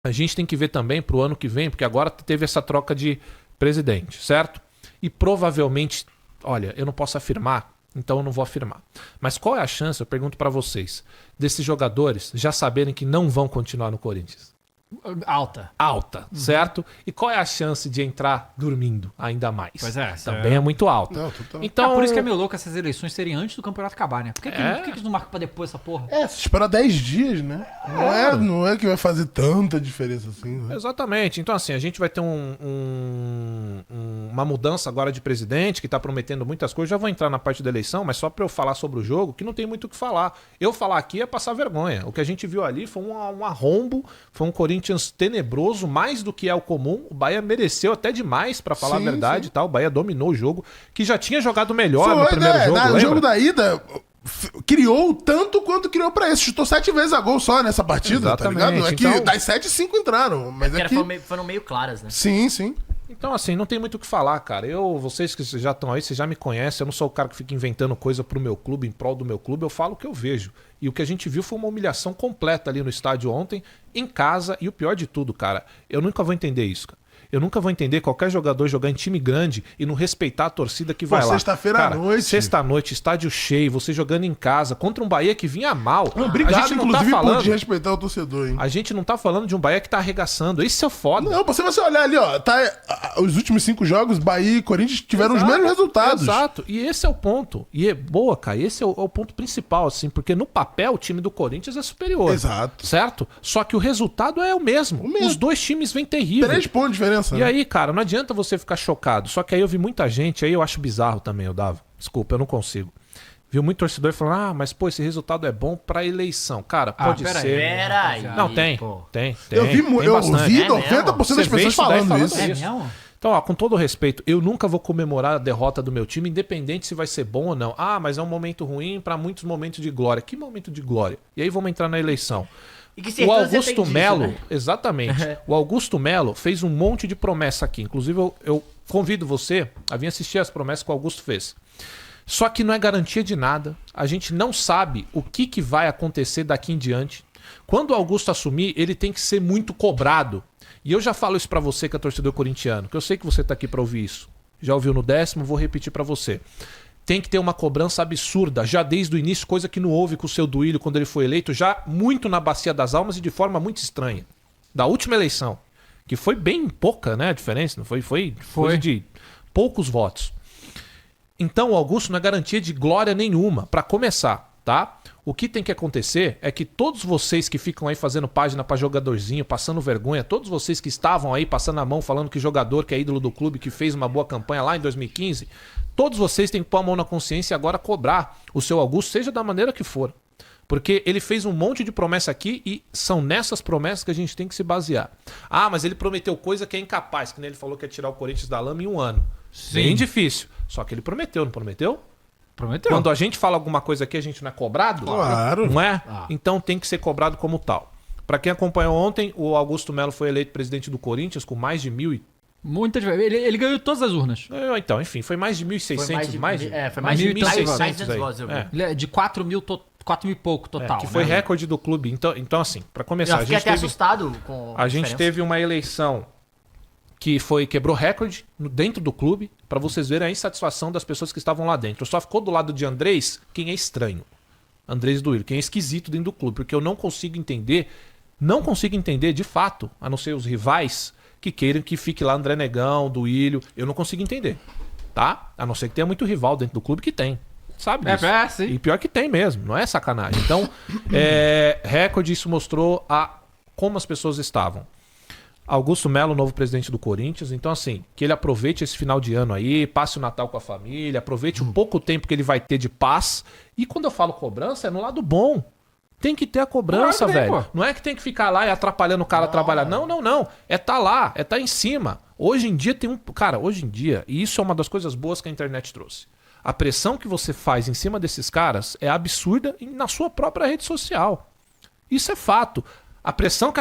a gente tem que ver também pro ano que vem, porque agora teve essa troca de presidente, certo? E provavelmente, olha, eu não posso afirmar, então eu não vou afirmar. Mas qual é a chance, eu pergunto pra vocês, desses jogadores já saberem que não vão continuar no Corinthians? Alta. Alta, certo? E qual é a chance de entrar dormindo ainda mais? Pois é. Também é muito alta. Não, total. Então, Por isso que é meio louco essas eleições serem antes do campeonato acabar, né? Por que eles não marcam pra depois essa porra? Se esperar 10 dias, né? Não é que vai fazer tanta diferença assim, né? Exatamente. Então, assim, a gente vai ter uma mudança agora de presidente que tá prometendo muitas coisas. Já vou entrar na parte da eleição, mas só pra eu falar sobre o jogo, que não tem muito o que falar. Eu falar aqui é passar vergonha. O que a gente viu ali foi um arrombo, foi um Corinthians tenebroso, mais do que é o comum. O Bahia mereceu até demais, pra falar a verdade, tá? O Bahia dominou o jogo, que já tinha jogado melhor no primeiro jogo, No lembra? jogo da ida, criou tanto quanto criou pra esse. Chutou 7 vezes a gol só nessa partida, Exatamente. tá ligado? Não é que Então- das 7, 5 entraram. Mas é que... Foram meio claras, né? Sim. Então, assim, não tem muito o que falar, cara. Vocês que já estão aí, vocês já me conhecem. Eu não sou o cara que fica inventando coisa pro meu clube, em prol do meu clube. Eu falo o que eu vejo. E o que a gente viu foi uma humilhação completa ali no estádio ontem, em casa. E o pior de tudo, cara, eu nunca vou entender isso, cara. Eu nunca vou entender qualquer jogador jogar em time grande e não respeitar a torcida que vai lá. Sexta-feira à noite. Sexta-noite, estádio cheio, você jogando em casa, contra um Bahia que vinha mal. Obrigado, a gente não inclusive, tá falando, por respeitar o torcedor, hein? a gente não tá falando de um Bahia que tá arregaçando. Isso é foda. Não, você olhar ali, ó, os últimos 5 jogos, Bahia e Corinthians tiveram os mesmos resultados. Exato. E esse é o ponto. E é boa, cara. Esse é o ponto principal, assim, porque no papel o time do Corinthians é superior. Exato. Certo? Só que o resultado é o mesmo. Os dois times vêm terrível. 3 pontos de diferença. E né? aí, cara, não adianta você ficar chocado. Só que aí eu vi muita gente, aí eu acho bizarro também, eu dava. Desculpa, eu não consigo. Viu muito torcedor falando, mas pô, esse resultado é bom pra eleição. Cara, pode ser. Peraí. Não, tem. Pô. Tem Eu vi bastante. 90% das Você vê pessoas isso daí falando isso. É isso. mesmo? Então, ó, com todo respeito, eu nunca vou comemorar a derrota do meu time, independente se vai ser bom ou não. Ah, mas é um momento ruim pra muitos momentos de glória. Que momento de glória? E aí vamos entrar na eleição. E que O certeza Augusto você tem disso, Melo, né? exatamente. O Augusto Melo fez um monte de promessa aqui. Inclusive, eu convido você a vir assistir as promessas que o Augusto fez. Só que não é garantia de nada. A gente não sabe o que vai acontecer daqui em diante. Quando o Augusto assumir, ele tem que ser muito cobrado. E eu já falo isso pra você que é torcedor corintiano, que eu sei que você tá aqui pra ouvir isso. Já ouviu no 10º, vou repetir pra você. Tem que ter uma cobrança absurda, já desde o início, coisa que não houve com o seu Duílio quando ele foi eleito, já muito na Bacia das Almas e de forma muito estranha. Da última eleição, que foi bem pouca, né, a diferença, não foi coisa de poucos votos. Então o Augusto não é garantia de glória nenhuma, pra começar, tá? O que tem que acontecer é que todos vocês que ficam aí fazendo página pra jogadorzinho, passando vergonha, todos vocês que estavam aí passando a mão falando que jogador que é ídolo do clube, que fez uma boa campanha lá em 2015, todos vocês têm que pôr a mão na consciência e agora cobrar o seu Augusto, seja da maneira que for. Porque ele fez um monte de promessa aqui e são nessas promessas que a gente tem que se basear. Ah, mas ele prometeu coisa que é incapaz, que nem ele falou que ia tirar o Corinthians da lama em 1 ano. Sim. Bem difícil. Só que ele prometeu, não prometeu? Prometeu. Quando a gente fala alguma coisa aqui, a gente não é cobrado? Claro. Não é? Então tem que ser cobrado como tal. Pra quem acompanhou ontem, o Augusto Melo foi eleito presidente do Corinthians com mais de 1.000 Muita diferença. Ele ganhou todas as urnas. Então, enfim, foi mais de 1.600, Foi mais de 1.600 aí. votos. Eu vi. É. Ele é de 4 mil e pouco total. Que foi né? recorde do clube. Então assim, pra começar, Eu fiquei até assustado com a gente diferença. teve uma eleição que quebrou recorde dentro do clube, pra vocês verem a insatisfação das pessoas que estavam lá dentro. Só ficou do lado de Andrés quem é estranho. Andrés Duílio, quem é esquisito dentro do clube, porque eu não consigo entender de fato, a não ser os rivais que queiram que fique lá André Negão, Duílio, eu não consigo entender, tá? A não ser que tenha muito rival dentro do clube que tem. Sabe disso? Sim. E pior que tem mesmo, não é sacanagem. Então, recorde, isso mostrou como as pessoas estavam. Augusto Melo, novo presidente do Corinthians. Então, assim, que ele aproveite esse final de ano aí, passe o Natal com a família, aproveite o pouco tempo que ele vai ter de paz. E quando eu falo cobrança, é no lado bom. Tem que ter a cobrança, Claro que tem, velho. pô. Não é que tem que ficar lá e atrapalhando o cara a trabalhar. Não. É tá lá, é tá em cima. Hoje em dia tem Cara, hoje em dia, e isso é uma das coisas boas que a internet trouxe. A pressão que você faz em cima desses caras é absurda na sua própria rede social. Isso é fato. A pressão que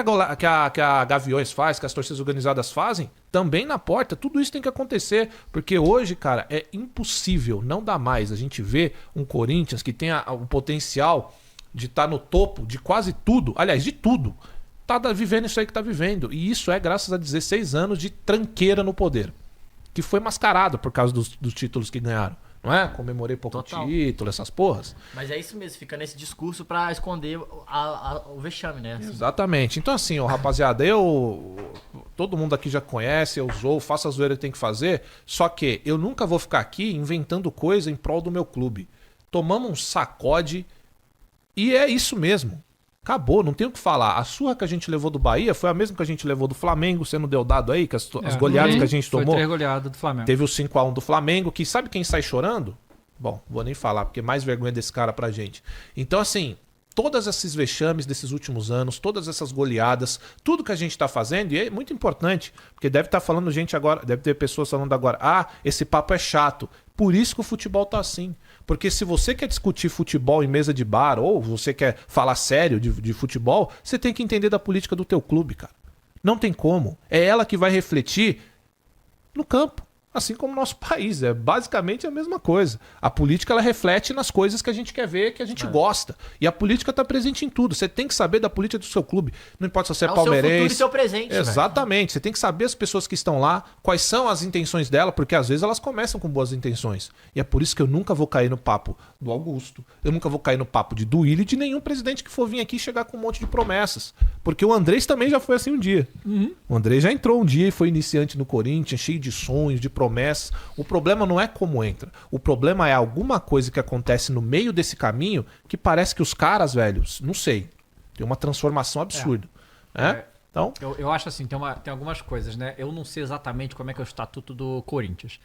a Gaviões faz, que as torcidas organizadas fazem, também na porta, tudo isso tem que acontecer. Porque hoje, cara, é impossível, não dá mais a gente ver um Corinthians que tenha o potencial de estar no topo de quase tudo, aliás, de tudo. vivendo isso aí que tá vivendo. E isso é graças a 16 anos de tranqueira no poder. Que foi mascarado por causa dos títulos que ganharam. Não é? Comemorei pouco Total. título, essas porras. Mas é isso mesmo, fica nesse discurso pra esconder o vexame, né? Assim. Exatamente. Então, assim, ó, rapaziada, todo mundo aqui já conhece, eu zoo, faço a zoeira que tem que fazer. Só que eu nunca vou ficar aqui inventando coisa em prol do meu clube. Tomamos um sacode e é isso mesmo. Acabou, não tem o que falar. A surra que a gente levou do Bahia foi a mesma que a gente levou do Flamengo. Você não deu dado aí, que as goleadas que a gente Foi tomou. 3 goleadas do Flamengo. Teve o 5x1 do Flamengo, que sabe quem sai chorando? Bom, vou nem falar, porque mais vergonha desse cara pra gente. Então, assim, todos esses vexames desses últimos anos, todas essas goleadas, tudo que a gente tá fazendo, e é muito importante, porque deve estar falando gente agora, deve ter pessoas falando agora, esse papo é chato. Por isso que o futebol tá assim. Porque se você quer discutir futebol em mesa de bar, ou você quer falar sério de futebol, você tem que entender da política do teu clube, cara. Não tem como. É ela que vai refletir no campo. Assim como o nosso país, é basicamente a mesma coisa. A política ela reflete nas coisas que a gente quer ver, que a gente gosta. E a política está presente em tudo. Você tem que saber da política do seu clube. Não importa se você é palmeirense. O seu futuro e seu presente. Exatamente. Você tem que saber as pessoas que estão lá, quais são as intenções dela, porque às vezes elas começam com boas intenções. E é por isso que eu nunca vou cair no papo do Augusto. Eu nunca vou cair no papo de Duílio e de nenhum presidente que for vir aqui chegar com um monte de promessas. Porque o Andrés também já foi assim um dia. O Andrés já entrou um dia e foi iniciante no Corinthians, cheio de sonhos, de promessas. O problema não é como entra. O problema é alguma coisa que acontece no meio desse caminho que parece que os caras, velhos, não sei, tem uma transformação absurda. Então, eu acho assim, tem algumas coisas, né? Eu não sei exatamente como é que é o estatuto do Corinthians.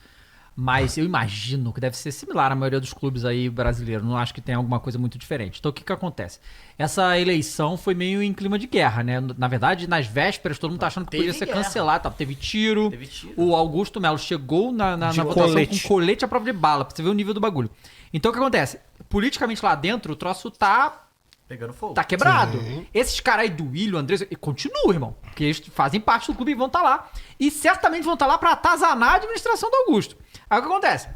Mas eu imagino que deve ser similar à maioria dos clubes aí brasileiros. Não acho que tem alguma coisa muito diferente. Então o que acontece? Essa eleição foi meio em clima de guerra, né? Na verdade, nas vésperas, todo mundo tá achando que podia ser cancelado. Teve tiro. O Augusto Melo chegou na votação com colete à prova de bala, pra você ver o nível do bagulho. Então o que acontece? Politicamente lá dentro, o troço tá pegando fogo. Tá quebrado. Sim. Esses caras aí do Willian, Andrés, continuam, irmão. Porque eles fazem parte do clube e vão estar lá. E certamente vão estar lá pra atazanar a administração do Augusto. Aí o que acontece?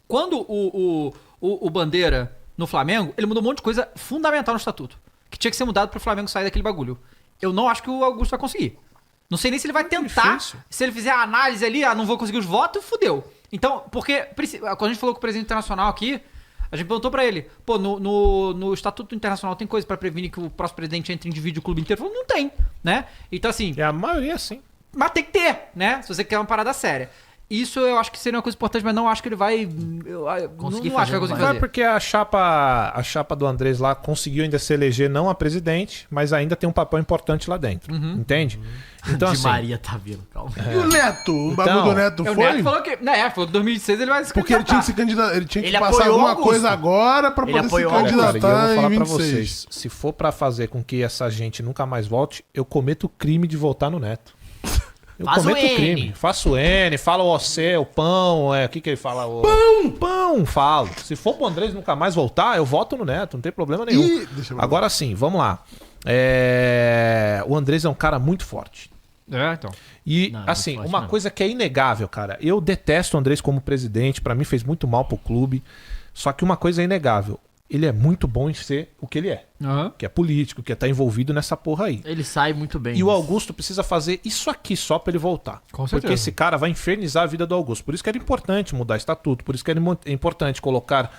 Quando o Bandeira no Flamengo, ele mudou um monte de coisa fundamental no estatuto. Que tinha que ser mudado pro Flamengo sair daquele bagulho. Eu não acho que o Augusto vai conseguir. Não sei nem se ele vai tentar. Se ele fizer a análise ali, não vou conseguir os votos, fudeu. Então, porque quando a gente falou com o presidente internacional aqui, a gente perguntou pra ele, pô, no Estatuto Internacional tem coisa pra prevenir que o próximo presidente entre em divide o clube inteiro? Ele falou, não tem, né? Então, assim... E a maioria, sim. Mas tem que ter, né? Se você quer uma parada séria. Isso eu acho que seria uma coisa importante, mas não acho que ele vai... Conseguir não acho que vai conseguir fazer. Porque a chapa do Andrés lá conseguiu ainda se eleger não a presidente, mas ainda tem um papel importante lá dentro. Entende? Então, de assim, Maria tá vindo, calma. E o Neto? O bagulho do Neto O foi? Neto falou que... falou que em 2006 ele vai se Porque ele tinha que se candidatar. Ele tinha que passar alguma coisa agora pra poder se cara, e eu candidatar vou falar em pra 26. vocês, se for pra fazer com que essa gente nunca mais volte, eu cometo o crime de votar no Neto. Eu cometo o crime. Faço N, falo o C, o pão, o que ele fala? Pão, falo. Se for pro Andrés nunca mais voltar, eu voto no Neto, não tem problema nenhum. Agora sim, vamos lá. O Andrés é um cara muito forte. Então. E, assim, uma coisa que é inegável, cara. Eu detesto o Andrés como presidente, pra mim fez muito mal pro clube. Só que uma coisa é inegável. Ele é muito bom em ser o que ele é. Que é político, que é estar envolvido nessa porra aí. Ele sai muito bem. E o Augusto precisa fazer isso aqui só pra ele voltar. Com certeza. Porque esse cara vai infernizar a vida do Augusto. Por isso que era importante mudar estatuto, por isso que era importante colocar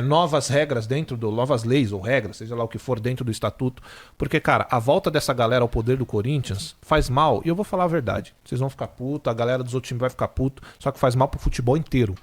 novas regras novas leis ou regras, seja lá o que for dentro do estatuto. Porque, cara, a volta dessa galera ao poder do Corinthians faz mal. E eu vou falar a verdade. Vocês vão ficar puto, a galera dos outros times vai ficar puto, só que faz mal pro futebol inteiro.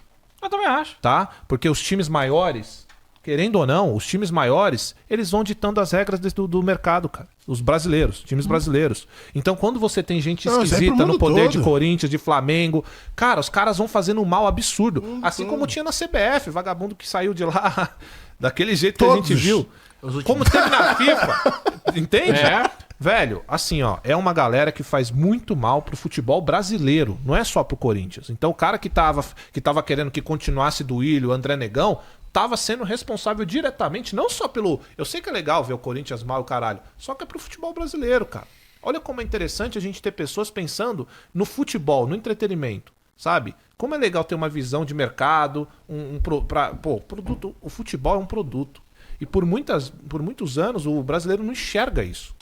Eu também acho. Tá? Porque os times maiores... Querendo ou não, os times maiores, eles vão ditando as regras do mercado, cara. Os brasileiros, times brasileiros. Então, quando você tem gente esquisita no poder de Corinthians, de Flamengo, cara, os caras vão fazendo um mal absurdo. Assim como tinha na CBF, vagabundo que saiu de lá daquele jeito que a gente viu. Como teve na FIFA. Entende? Velho, assim, ó, é uma galera que faz muito mal pro futebol brasileiro, não é só pro Corinthians. Então, o cara que tava querendo que continuasse Duílio, André Negão, tava sendo responsável diretamente, não só pelo... Eu sei que é legal ver o Corinthians mal, caralho, só que é pro futebol brasileiro, cara. Olha como é interessante a gente ter pessoas pensando no futebol, no entretenimento, sabe? Como é legal ter uma visão de mercado, produto. O futebol é um produto. E por muitos anos o brasileiro não enxerga isso.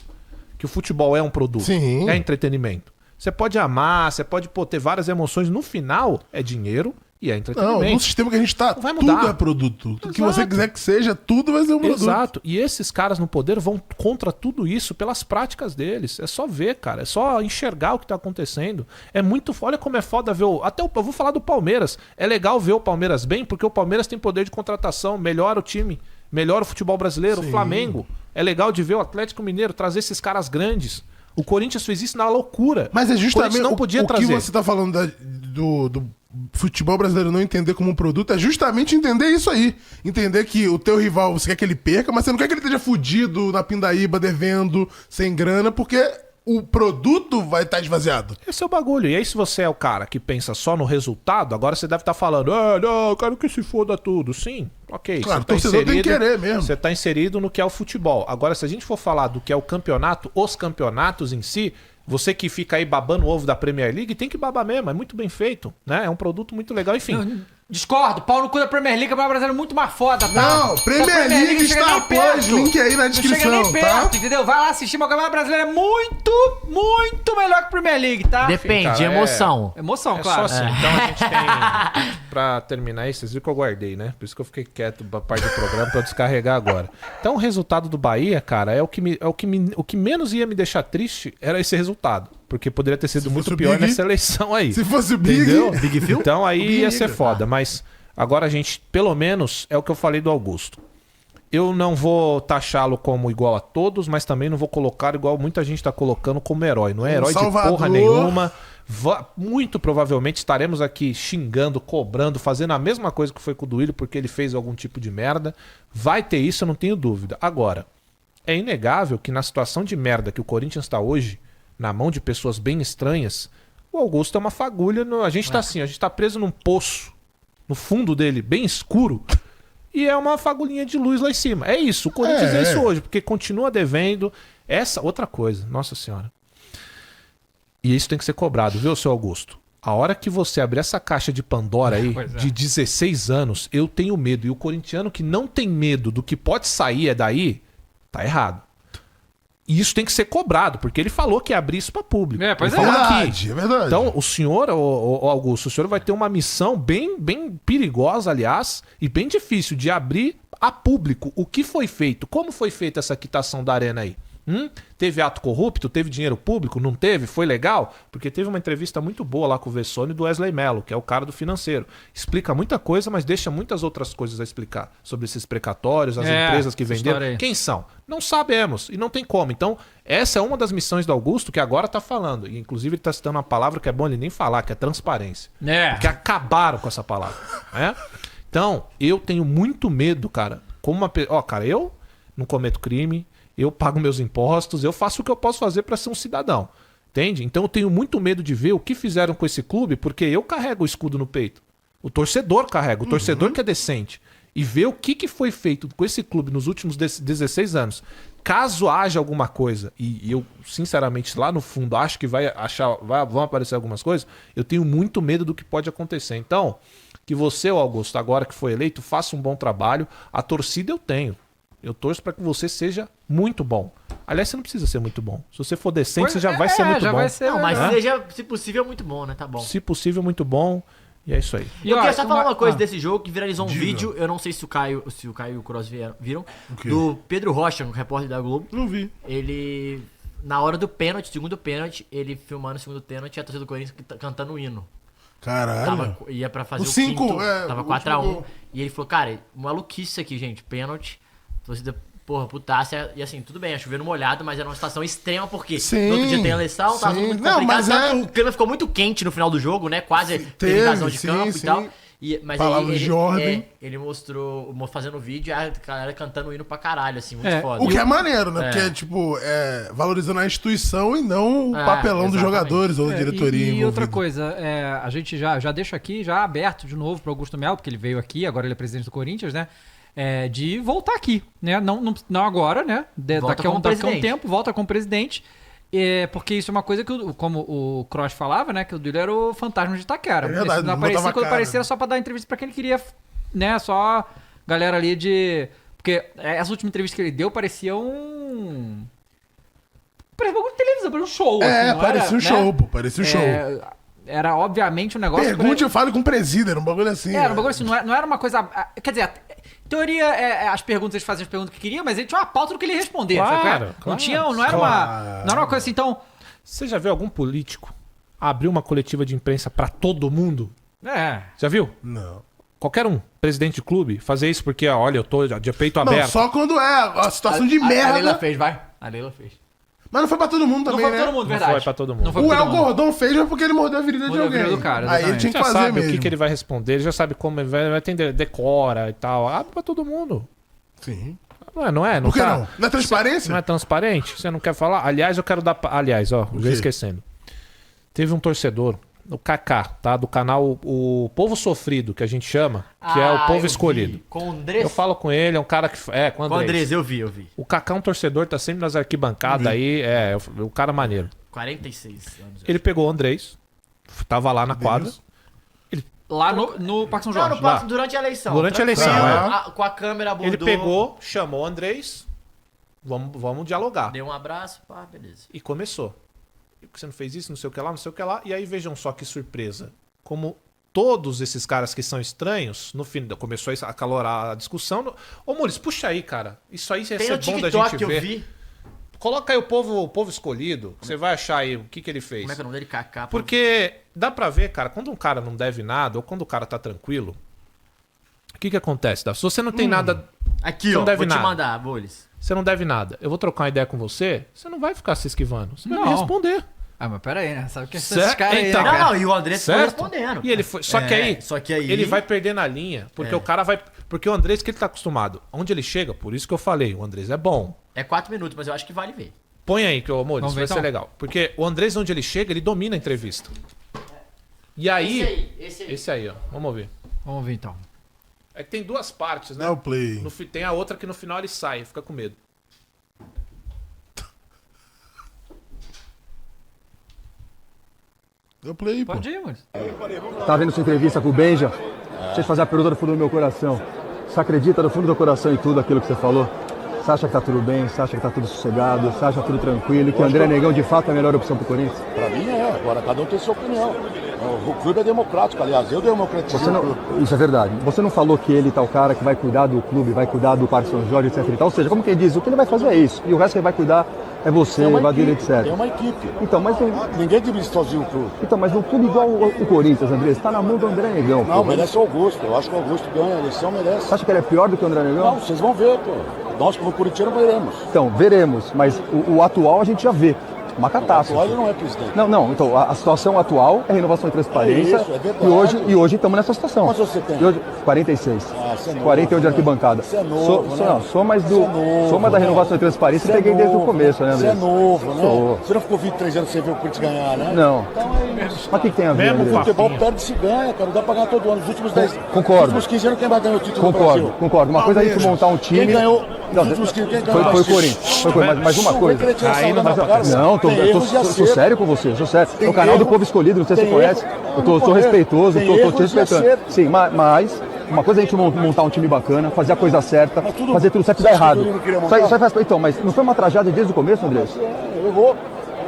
que o futebol é um produto, Sim. é entretenimento. Você pode amar, você pode ter várias emoções. No final, é dinheiro e é entretenimento. Não, no sistema que a gente tá, Não vai mudar. tudo é produto. O que você Exato. quiser que seja, tudo vai ser um produto. Exato. E esses caras no poder vão contra tudo isso pelas práticas deles. É só ver, cara. É só enxergar o que tá acontecendo. É muito... Olha como é foda ver o... Até eu vou falar do Palmeiras. É legal ver o Palmeiras bem, porque o Palmeiras tem poder de contratação, melhora o time, melhora o futebol brasileiro, Sim. o Flamengo. É legal de ver o Atlético Mineiro trazer esses caras grandes. O Corinthians fez isso na loucura. Mas é O justamente Corinthians não podia o que trazer. você tá falando do futebol brasileiro não entender como um produto, é justamente entender isso aí. Entender que o teu rival, você quer que ele perca, mas você não quer que ele esteja fudido na pindaíba, devendo, sem grana, porque o produto vai estar esvaziado. Esse é o bagulho. E aí, se você é o cara que pensa só no resultado, agora você deve estar falando, não, eu quero que se foda tudo. Sim, ok. Claro, você tá o torcedor tem que querer mesmo. Você tá inserido no que é o futebol. Agora, se a gente for falar do que é o campeonato, os campeonatos em si, você que fica aí babando o ovo da Premier League, tem que babar mesmo. É muito bem feito, né? É um produto muito legal. Enfim, Discordo, pau no cu da Premier League, o Campeonato Brasileiro é muito mais foda, tá? Não, Premier League não chega está nem após, perto. link aí na Não chega descrição, nem tá? perto, entendeu? Vai lá assistir, mas o Campeonato Brasileiro é muito, muito melhor que a Premier League, tá? Depende, cara, emoção. Emoção, é claro. só assim. Então a gente tem... Pra terminar aí, vocês viram que eu guardei, né? Por isso que eu fiquei quieto pra parte do programa pra eu descarregar agora. Então o resultado do Bahia, cara, o que menos ia me deixar triste era esse resultado. Porque poderia ter sido muito fosse o pior Big, nessa eleição aí. Se fosse o Big, Entendeu? Big Phil? Então aí Big ia ser Liga. foda, mas agora a gente, pelo menos, é o que eu falei do Augusto. Eu não vou taxá-lo como igual a todos, mas também não vou colocar igual muita gente tá colocando como herói. Não é herói de Salvador. porra nenhuma. Muito provavelmente estaremos aqui xingando, cobrando, fazendo a mesma coisa que foi com o Duílio, porque ele fez algum tipo de merda. Vai ter isso, eu não tenho dúvida. Agora, é inegável que na situação de merda que o Corinthians está hoje, na mão de pessoas bem estranhas, o Augusto é uma fagulha. A gente tá assim, a gente tá preso num poço, no fundo dele, bem escuro, e é uma fagulhinha de luz lá em cima. É isso, o Corinthians é isso hoje, porque continua devendo. Essa outra coisa, nossa senhora. E isso tem que ser cobrado, viu, seu Augusto? A hora que você abrir essa caixa de Pandora aí, de 16 anos, eu tenho medo. E o corintiano que não tem medo do que pode sair é daí, tá errado. E isso tem que ser cobrado, porque ele falou que ia abrir isso pra público. É, pois Ele é. falou verdade, é verdade. Então, o senhor, o Augusto, o senhor vai ter uma missão bem perigosa, aliás, e bem difícil de abrir a público o que foi feito, como foi feita essa quitação da arena aí. Teve ato corrupto? Teve dinheiro público? Não teve? Foi legal? Porque teve uma entrevista muito boa lá com o Vessone do Wesley Mello, que é o cara do financeiro. Explica muita coisa, mas deixa muitas outras coisas a explicar. Sobre esses precatórios, as empresas que essa venderam. história aí. Quem são? Não sabemos. E não tem como. Então, essa é uma das missões do Augusto que agora tá falando. E, inclusive, ele tá citando uma palavra que é bom ele nem falar, que é transparência. Que acabaram com essa palavra. Né? Então, eu tenho muito medo, cara. Cara, eu não cometo crime. Eu pago meus impostos, eu faço o que eu posso fazer para ser um cidadão. Entende? Então eu tenho muito medo de ver o que fizeram com esse clube, porque eu carrego o escudo no peito. O torcedor carrega, o torcedor que é decente. E ver o que foi feito com esse clube nos últimos 16 anos. Caso haja alguma coisa, e eu, sinceramente, lá no fundo, acho que vão aparecer algumas coisas, eu tenho muito medo do que pode acontecer. Então, que você, Augusto, agora que foi eleito, faça um bom trabalho. A torcida eu tenho. Eu torço para que você seja muito bom. Aliás, você não precisa ser muito bom. Se você for decente, você já vai ser muito bom. Vai ser, Não, mas né? seja, se possível, muito bom, né? Tá bom. Se possível, muito bom. E é isso aí. E Eu ó, queria só falar uma coisa ah. desse jogo que viralizou um Diga. vídeo, eu não sei se o Caio e o Cross viram, quê? do Pedro Rocha, um repórter da Globo. Não vi. Ele, na hora do pênalti, segundo pênalti, ele filmando o segundo pênalti e a torcida do Corinthians cantando o hino. Caralho. Ia pra fazer O o cinco, quinto, tava o 4x1. último gol. E ele falou, cara, maluquice isso aqui, gente, pênalti, torcida... Porra, putaça, e assim, tudo bem, é chovendo molhado, mas era uma situação extrema, porque Sim, no outro dia tem a eleição, tava sim. tudo muito Não, complicado, mas tanto é- o clima ficou muito quente no final do jogo, né, quase teve teve, invasão de sim, campo sim. e tal. Mas Palavras aí de ordem. ele mostrou, fazendo o vídeo, a galera cantando o hino pra caralho, assim, muito É, foda. O que é maneiro, né? É. Porque, tipo, valorizando a instituição e não o É, papelão dos exatamente. jogadores ou da diretoria E outra envolvida. coisa, a gente já deixa aqui, já aberto de novo pro Augusto Melo, porque ele veio aqui, agora ele é presidente do Corinthians, né? De voltar aqui, né? Não agora, né? Volta Daqui a um como presidente. tempo, volta como presidente. Porque isso é uma coisa que, como o Kroos falava, né? Que o Duílio era o fantasma de Itaquera. É verdade, Não não aparecia, botava quando cara. aparecia era só pra dar entrevista pra quem ele queria, né? Só galera ali de... Porque essa última entrevista que ele deu parecia Parecia um bagulho de televisão, parecia um show. não parecia um era, show, né? pô. Parecia um show. Era, obviamente, um negócio... Pergunte, eu falo com o presídio, era um bagulho assim. Era um bagulho assim, não era uma coisa... Quer dizer, em teoria, as perguntas, eles faziam as perguntas que queriam, mas ele tinha uma pauta do que ele ia responder. Claro, sabe? claro. Não era uma coisa assim, então... Você já viu algum político abrir uma coletiva de imprensa pra todo mundo? Já viu? Não. Qualquer um, presidente de clube, fazer isso porque, olha, eu tô de peito Não, aberto. só quando é a situação de merda. A Leila fez, vai. A Leila fez. Mas não foi pra todo mundo Não também, foi pra né? todo mundo, Não verdade. foi pra todo mundo. Não foi O pra El todo mundo. Gordon fez mas porque ele mordeu a virilha de Mordeu a alguém. virilha do cara, Aí ele exatamente. tinha que Já fazer sabe mesmo. o que ele vai responder, ele já sabe como ele vai atender, decora e tal. Abre pra todo mundo. Sim. Não é? Por que tá- não? Não é transparência? Não é transparente? Você não quer falar? Aliás, eu quero dar. Aliás, ó, já quê? esquecendo. Teve um torcedor, o Kaká, tá? Do canal O Povo Sofrido, que a gente chama, que é o Povo eu Escolhido. vi. Com o Andrés. Eu falo com ele, é um cara que. É, com o Com o Andrés. Andrés, eu vi. O Kaká é um torcedor, tá sempre nas arquibancadas aí, o cara maneiro. 46 anos. Ele pegou o Andrés, tava lá na quadra. Lá no Parque São Não, Jorge. no próximo, durante a eleição. Durante a eleição, Tranquilo, com a câmera abordou. Ele pegou, chamou o Andrés, vamos dialogar. Deu um abraço, pá, beleza. E começou. Você não fez isso, não sei o que lá, não sei o que lá. E aí vejam só que surpresa. Como todos esses caras que são estranhos, no fim, começou a acalorar a discussão. Ô, Muris, puxa aí, cara. Isso aí ia Tem ser o bom da TikTok gente que eu ver. vi. Coloca aí o povo escolhido. Você vai achar aí o que ele fez. Como é que é o nome dele? Kaká. Porque dá pra ver, cara, quando um cara não deve nada, ou quando o cara tá tranquilo, o que acontece? Se você não tem nada, Aqui, Você ó. não deve Vou te nada. mandar, Bolis. você não deve nada. Eu vou trocar uma ideia com você, você não vai ficar se esquivando. Você vai me Não. responder. Ah, mas pera aí, né? Sabe o que Certo? esses caras aí, Então, né, Não, cara? não, e o Andrés foi Certo? respondendo. E ele foi. Só que aí. Só que aí. Ele vai perder na linha, porque o cara vai. Porque o Andrés, que ele tá acostumado, onde ele chega, por isso que eu falei, o Andrés é bom. É 4 minutos, mas eu acho que vale ver. Põe aí, que o amor, Vamos isso ver, vai ser então? legal. Porque o Andrés, onde ele chega, ele domina a entrevista. E aí. Esse aí. Esse aí, ó. Vamos ouvir. Vamos ver então. É que tem duas partes, né? Dá o play. Tem a outra que no final ele sai, fica com medo. Dá o play, pô. Pode ir, mano. Tava vendo sua entrevista com o Benja. Deixa eu te fazer a pergunta do fundo do meu coração. Você acredita do fundo do coração em tudo aquilo que você falou? Você acha que tá tudo bem? Você acha que tá tudo sossegado? Você acha tudo tranquilo? Que o André Negão de fato é a melhor opção pro Corinthians? Pra mim é, agora cada um tem sua opinião. O clube é democrático, aliás, eu democratizo Você o não, clube. isso é verdade. Você não falou que ele tá o cara que vai cuidar do clube, vai cuidar do Parque São Jorge, etc e tal. Ou seja, como quem diz, o que ele vai fazer é isso. E o resto que ele vai cuidar é você, Tem uma Evadir, equipe, etc. tem uma equipe. Então, mas Ninguém dirige sozinho o clube. no clube igual o Corinthians, André, está na mão do André Negão. Não, pô. merece o Augusto. Eu acho que o Augusto ganha a eleição, merece. Você acha que ele é pior do que o André Negão? Não, vocês vão ver, pô. Nós como Curitiba veremos. Então, veremos. Mas o atual a gente já vê. Uma catástrofe. Atual ele não é presidente. Não, então a situação atual é renovação e transparência. É isso, é verdade. e hoje estamos nessa situação. Quantos você tem? E hoje, 46. Ah, você é novo, 48 de né? arquibancada. Você é novo, né? Sou mais do. Você é novo, sou mais da né? renovação e transparência Você e peguei é desde o novo, começo, né, Você André? é novo, né? Sou. Você não ficou 23 anos sem ver o Corinthians ganhar, né? Não. Então é isso. Mas o que tem a ver, Mesmo André? O futebol perde-se e ganha, cara. Não dá pra ganhar todo ano. Nos últimos 10 Concordo. Nos últimos 15 anos, quem vai ganhar o título do Brasil? Concordo. Uma coisa é a gente montar um time. Quem ganhou? Não, Nos últimos 15, quem foi ganhou? o Corinthians. Foi o Corinthians. Mas uma Não coisa. vai querer tirar Aí sarro não da dá minha pra cara. Não, Tem erros e sou acertos. sério com você, sou sério. Tem É o canal do erro. Povo Escolhido, não sei se você Tem conhece. erro. Eu Não tô correto. respeitoso, Tem tô te erros e respeitando. acertos. Sim, mas uma coisa é a gente montar um time bacana, fazer a coisa certa, Mas tudo- fazer tudo certo e você dar acha que errado. o Yuri não queria Isso aí montar? faz. Então, mas não foi uma tragédia desde o começo, André? Eu vou.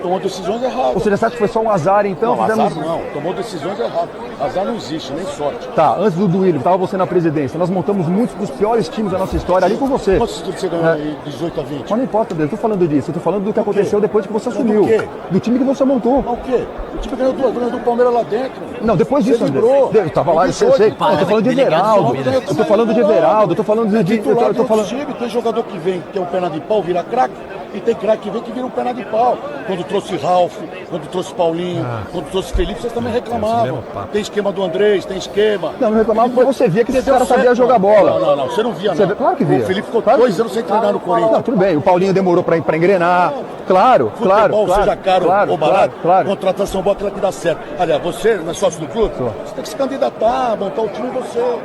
Tomou decisões erradas. Ou seja, você acha que foi só um azar, então? Não, azar Fizemos- não. Tomou decisões erradas. Azar não existe, nem sorte. Tá, antes do Duílio, tava você na presidência. Nós montamos muitos dos piores times da nossa história ali com você. Quantos títulos você ganhou aí, 18 a 20? Mas não importa, André, eu tô falando disso. Eu tô falando do que aconteceu depois que você Mas assumiu. do quê? Do time que você montou. Mas o quê? O time ganhou duas, ganhou do Palmeiras lá dentro. Não, depois disso, Você André. livrou. Eu tava lá, eu sei. Eu tô falando de Everaldo. Eu tô falando de Everaldo. Eu tô falando de. Titular Eu tô do falando. time, tem jogador que vem, que é um perna de pau, vira craque, e tem craque que vem que vira um perna de pau. Quando trouxe Ralf, quando trouxe Paulinho, quando trouxe Felipe, vocês também reclamavam. mesmo papo. Tem esquema do Andrés, tem esquema. Não reclamava porque você via que esse Deu cara sabia certo. jogar bola. Não, você não via, Você não. vê- claro que via. O Felipe ficou Claro 2 que- anos sem treinar no Corinthians. Não, tudo bem, o Paulinho demorou pra engrenar. Claro, claro. Futebol, claro, seja caro claro, ou barato, claro. contratação boa que dá certo. Aliás, você, não é sócio do clube? Você tem que se candidatar, montar o time você.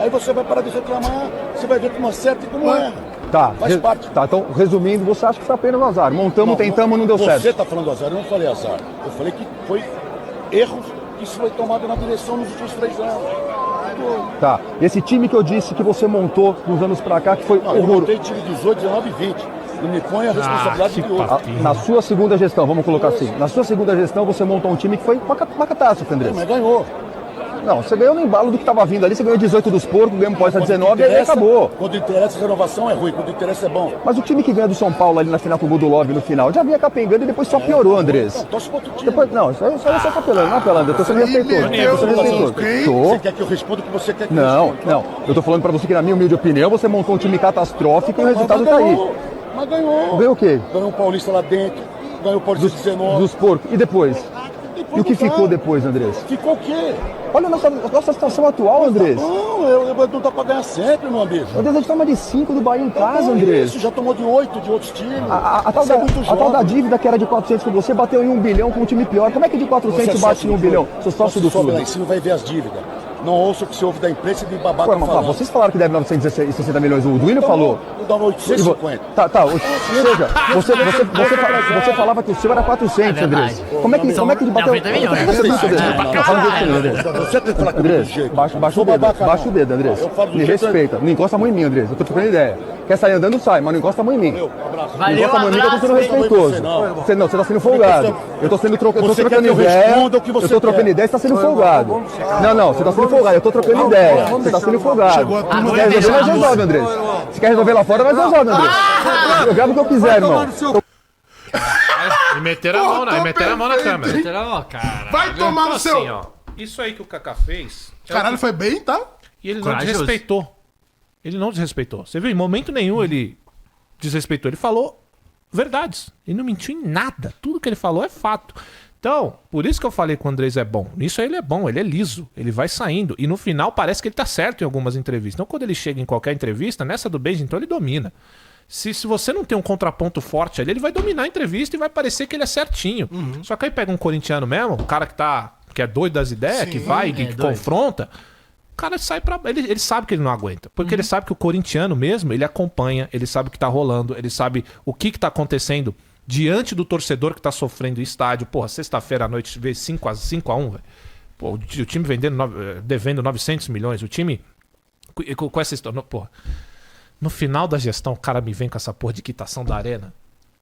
Aí você vai parar de reclamar, você vai ver como acerta e como erra. Tá, Faz parte. tá, então resumindo, você acha que foi apenas um azar. Montamos, tentamos, não deu você certo. Você tá falando azar, eu não falei azar. Eu falei que foi erros que isso foi tomado na direção nos últimos 3 anos. Tá, esse time que eu disse que você montou nos anos pra cá, que foi Não, eu horroroso. montei time 18, 19 e 20. Não me põe a responsabilidade de outro. Na sua segunda gestão, vamos colocar assim. Na sua segunda gestão, você montou um time que foi uma catástrofe, André. Mas ganhou. Não, você ganhou no embalo do que estava vindo ali, você ganhou 18 dos porcos, ganhou pós a 19 e aí acabou. Quando interessa, a renovação é ruim, quando interessa é bom. Mas o time que ganha do São Paulo ali na final com o gol do Love no final, já vinha capengando e depois só piorou, Andrés. Não, torce pro outro time. Depois, não, isso aí eu só tô apelando, não apelando, eu tô sendo respeitoso. Eu tô sendo respeitoso. Você Tô. quer que eu responda o que você quer que Não, eu responda? não. Eu tô falando pra você que, na minha humilde opinião, você montou um time catastrófico e o resultado tá aí. Mas ganhou. Ganhou o quê? Ganhou um Paulista lá dentro, ganhou o Paulista 19. Dos porcos. E depois? E o que ficou depois, Andrés? Ficou o quê? Olha a nossa situação atual, Andrés. Não, não dá pra ganhar sempre, meu amigo. Andrés, a gente toma de 5 do Bahia em casa, Não, Andrés. Isso, já tomou de 8 de outros times. A tal Você é muito a tal da jovem. dívida que era de 400 com você bateu em 1 bilhão com um time pior. Como é que de 400 bate em 1 bilhão? Sou sócio do Sobe lá clube. em cima e vai ver as dívidas. Não ouça o que você ouve da imprensa e de babaca Ué, mas falando. vocês falaram que deve 960 milhões, o Duílio falou. Eu dava 850. Tá, ou seja, você falava que o seu era 400, Andrés. Como é que ele bateu? Você tem que falar comigo Andrés, desse jeito. baixa o Sou dedo, babaca, baixa não. o dedo, Andrés. Eu falo do Me jeito- respeita, não encosta a mão em mim, Andrés. Eu tô trocando ideia. Quer sair andando, sai, mas não encosta a mão em mim. Meu, abraço. Não encosta a mão em mim que eu tô sendo respeitoso. Você tá sendo folgado. Eu tô Você quer trocando que eu ideia. responda o que você Eu tô trocando quer? ideia e você tá sendo folgado. Não, você tá sendo folgado. Eu tô trocando ideia. Você tá sendo folgado. Chegou a turma Quer resolver, nós resolve, Andrés. Se quer resolver lá fora, nós resolve, Andrés. Eu gravo o que eu quiser, irmão. E meteram a mão, meteram a mão na câmera. Literal, cara. Vai tomar no seu... Assim, ó, isso aí que o Kaká fez. Caralho, foi bem, tá? E ele não Corajoso. desrespeitou. Ele não desrespeitou. Você viu? Em momento nenhum ele desrespeitou. Ele falou verdades. Ele não mentiu em nada. Tudo que ele falou é fato. Então, por isso que eu falei que o Andrés é bom. Nisso aí ele é bom, ele é liso. Ele vai saindo. E no final parece que ele tá certo em algumas entrevistas. Então, quando ele chega em qualquer entrevista, nessa do Benji, então ele domina. Se você não tem um contraponto forte ali, ele vai dominar a entrevista e vai parecer que ele é certinho. Só que aí pega um corintiano mesmo, um cara que é doido das ideias, que vai, que confronta. O cara sai pra. Ele sabe que ele não aguenta. Porque ele sabe que o corintiano mesmo, ele acompanha, ele sabe o que tá rolando, ele sabe o que tá acontecendo diante do torcedor que tá sofrendo em estádio. Porra, sexta-feira à noite vê 5x1, velho. Pô, o time devendo 900 milhões. O time. Com essa história. Porra. No final da gestão, o cara me vem com essa porra de quitação da arena.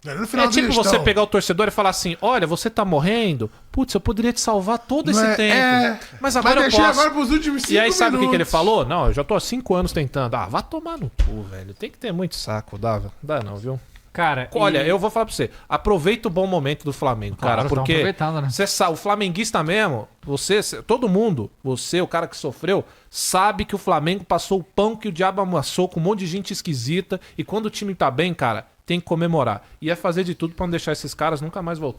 No final É tipo da você gestão. pegar o torcedor e falar assim: olha, você tá morrendo. Putz, eu poderia te salvar todo esse Não é- tempo. é. Mas agora eu deixei posso. agora pros últimos 5 E aí, sabe o que ele minutos. falou? Não, eu já tô há 5 anos tentando. Ah, vá tomar no cu, velho. Tem que ter muito saco, Dava. Dá não, viu? Cara, Olha, eu vou falar pra você. Aproveita o bom momento do Flamengo, Claro, cara. tamo Porque aproveitando, né? o flamenguista mesmo, todo mundo, você, o cara que sofreu, sabe que o Flamengo passou o pão que o diabo amassou com um monte de gente esquisita. E quando o time tá bem, cara, tem que comemorar. E é fazer de tudo pra não deixar esses caras nunca mais voltarem.